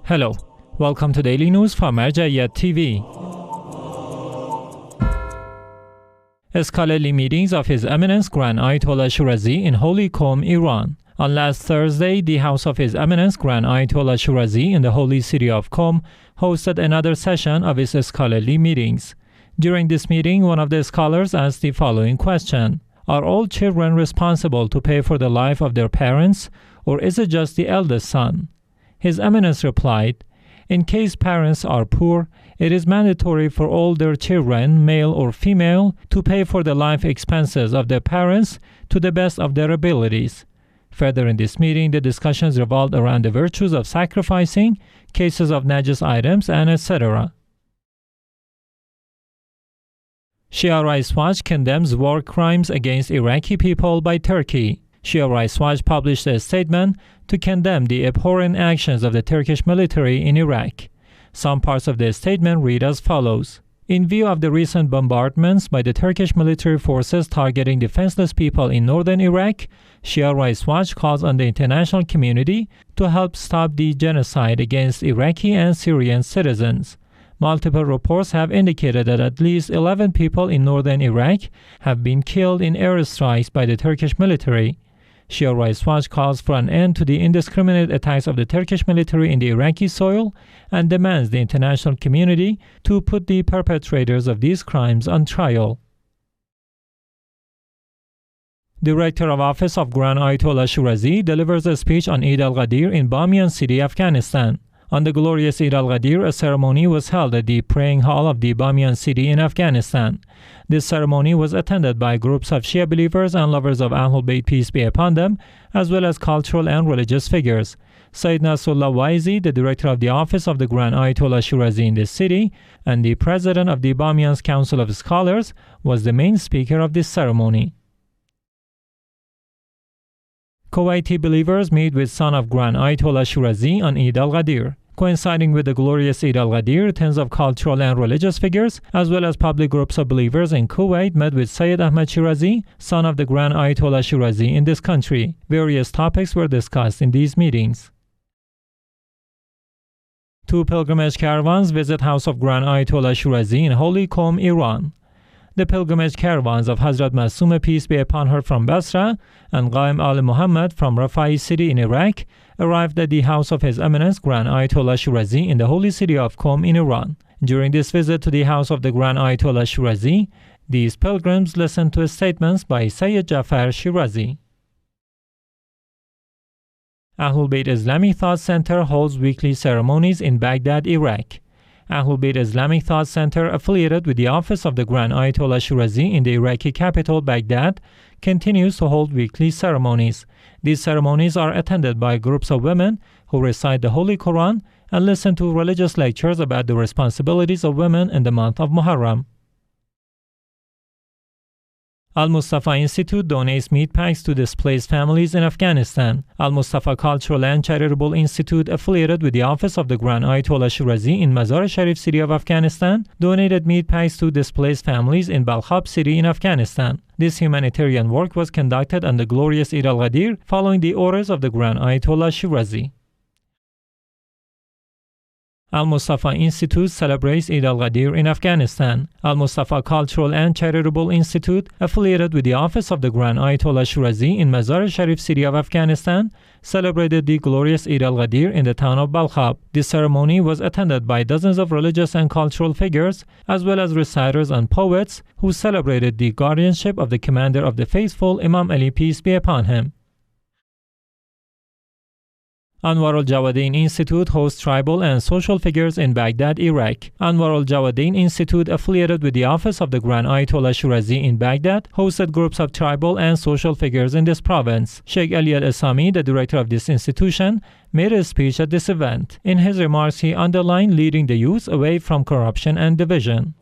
Hello, welcome to Daily News from Al-Jawadain TV. Scholarly meetings of His Eminence Grand Ayatollah Shirazi in Holy Qom, Iran. On last Thursday, the house of His Eminence Grand Ayatollah Shirazi in the holy city of Qom hosted another session of its scholarly meetings. During this meeting, one of the scholars asked the following question: are all children responsible to pay for the life of their parents, or is it just the eldest son? His Eminence replied, in case parents are poor, it is mandatory for all their children, male or female, to pay for the life expenses of their parents to the best of their abilities. Further in this meeting, the discussions revolved around the virtues of sacrificing, cases of najis items, and etc. Shia Watch condemns war crimes against Iraqi people by Turkey. Shia Watch published a statement to condemn the abhorrent actions of the Turkish military in Iraq. Some parts of the statement read as follows: in view of the recent bombardments by the Turkish military forces targeting defenseless people in northern Iraq, Shia Watch calls on the international community to help stop the genocide against Iraqi and Syrian citizens. Multiple reports have indicated that at least 11 people in northern Iraq have been killed in airstrikes by the Turkish military. Shia Watch calls for an end to the indiscriminate attacks of the Turkish military in the Iraqi soil and demands the international community to put the perpetrators of these crimes on trial. Director of Office of Grand Ayatollah Shirazi delivers a speech on Eid al-Ghadir in Bamyan city, Afghanistan. On the glorious Eid al-Ghadir, a ceremony was held at the praying hall of the Bamyan city in Afghanistan. This ceremony was attended by groups of Shia believers and lovers of AhlulBayt, peace be upon them, as well as cultural and religious figures. Sayyid Nasrullah Waizi, the director of the office of the Grand Ayatollah Shirazi in this city, and the president of the Bamyan's Council of Scholars, was the main speaker of this ceremony. Kuwaiti Believers Meet with son of Grand Ayatollah Shirazi on Eid al-Ghadir. Coinciding with the glorious Eid al-Ghadir, tens of cultural and religious figures, as well as public groups of believers in Kuwait, met with Sayyid Ahmad Shirazi, son of the Grand Ayatollah Shirazi in this country. Various topics were discussed in these meetings. Two pilgrimage caravans visit house of Grand Ayatollah Shirazi in Holy Qom, Iran. The pilgrimage caravans of Hazrat Masuma, peace be upon her, from Basra and Qaim al-Muhammad from Rafai city in Iraq arrived at the house of His Eminence Grand Ayatollah Shirazi in the holy city of Qom in Iran. During this visit to the house of the Grand Ayatollah Shirazi, these pilgrims listened to statements by Sayyid Jafar Shirazi. AhlulBayt Islamic Thought Center holds weekly ceremonies in Baghdad, Iraq. AhlulBayt Islamic Thought Center, affiliated with the office of the Grand Ayatollah Shirazi in the Iraqi capital Baghdad, continues to hold weekly ceremonies. These ceremonies are attended by groups of women who recite the Holy Quran and listen to religious lectures about the responsibilities of women in the month of Muharram. Al-Mostafa Institute donates meat packs to displaced families in Afghanistan. Al-Mostafa Cultural and Charitable Institute, affiliated with the office of the Grand Ayatollah Shirazi in Mazar-e-Sharif city of Afghanistan, donated meat packs to displaced families in Baghdad city in Afghanistan. This humanitarian work was conducted on the glorious Eid al-Ghadir following the orders of the Grand Ayatollah Shirazi. Al-Mostafa Institute celebrates Eid al-Ghadir in Afghanistan. Al-Mostafa Cultural and Charitable Institute, affiliated with the office of the Grand Ayatollah Shirazi in Mazar-e-Sharif city of Afghanistan, celebrated the glorious Eid al-Ghadir in the town of Baghdad. This ceremony was attended by dozens of religious and cultural figures, as well as reciters and poets, who celebrated the guardianship of the commander of the faithful, Imam Ali, peace be upon him. Anwar al-Jawadain Institute hosts tribal and social figures in Baghdad, Iraq. Anwar al-Jawadain Institute, affiliated with the office of the Grand Ayatollah Shirazi in Baghdad, hosted groups of tribal and social figures in this province. Sheikh Ali al-Assami, the director of this institution, made a speech at this event. In his remarks, he underlined leading the youth away from corruption and division.